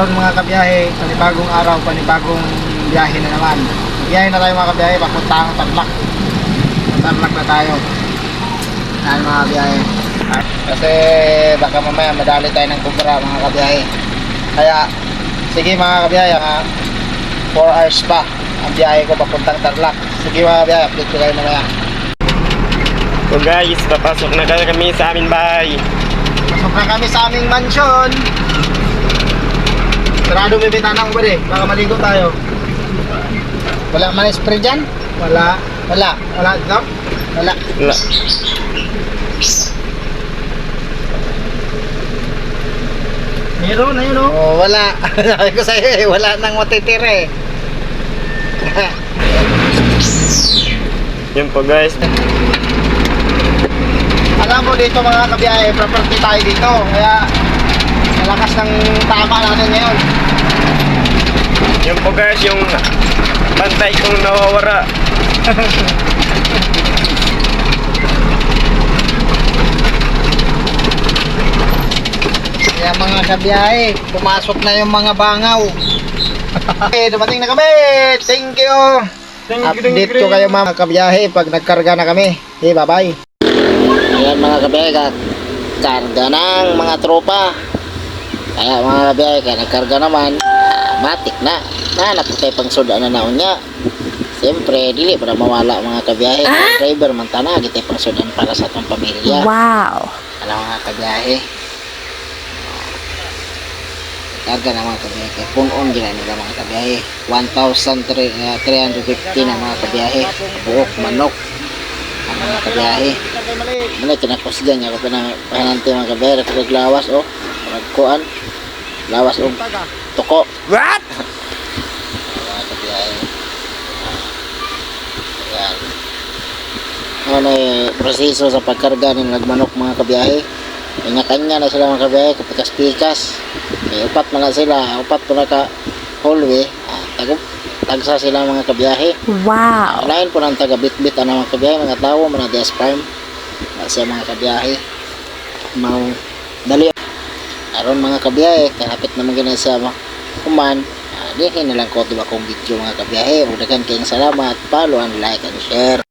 Mga kabiyahe, panibagong araw, panibagong biyahe na naman. Biyahe na tayo mga kabiyahe, papuntang Tarlac. Tarlac na tayo. Yan mga kabiyahe. Kasi baka mamaya madali tayo ng kubra mga kabiyahe. Kaya sige mga kabiyahe, 4 hours pa ang biyahe ko papuntang Tarlac. Sige mga kabiyahe, update ko kayo mamaya. So guys, papasok na kami sa aming bahay. Pasok na kami sa aming mansion. Sarado may bitanang ba eh, baka maligo tayo. Wala man spray dyan? Wala. Wala dito? Wala. Wala. Meron na yun oh. Wala. Sabi ko sa'yo eh, wala nang matitira eh. Yun po guys. Alam mo dito mga kabiyahe, property tayo dito. Kaya malakas ng tama natin ngayon. Yun po guys, yung bantay kong nawawara. Kaya mga kabiyahe, pumasok na yung mga bangaw. Okay, dumating na kami. Thank you. Update ko kayo mga kabiyahe pag nagkarga na kami. Okay, bye-bye. Ayan mga kabiyahe, karga ng mga tropa. Kaya mga kabiyahe, kaya nagkarga naman, matik na. Nahanap ko tayo pang suda na naon niya. Siyempre, dili para mawala mga kabiyahe. Driver man tana, kita pang sudan para sa atong pamilya. Wow! Alam mga kabiyahe. Karga na mga kabiyahe. Kaya punon gina nila mga kabiyahe. 1,350 na mga kabiyahe. Buok, manok. Ang mga kabiyahe. Muna kinakusgan niya ko pinahanante mga kabiyahe. Naglawas o. Nagkuan. Lawas o. Tuko. What? Mga kabiyahe. Ayan. Ano eh, proseso sa pagkarga ng nagmanok mga kabiyahe. Kanya-kanya na sila mga kabiyahe. Kapikas-pikas. Upat na na sila. Upat po na ka hallway. Tagsa sila mga kabiyahe. Wow! Lain po ng taga-bit-bit ang mga kabiyahe. Mga tao, mga desk farm. Sa mga kabiyahe. Mau dali. Aron mga kabiyahe. Kahapit naman ganun sa kuman. Diyan na lang ko diba kong video mga kabiyahe. Udagan kayong salamat. Follow and like and share.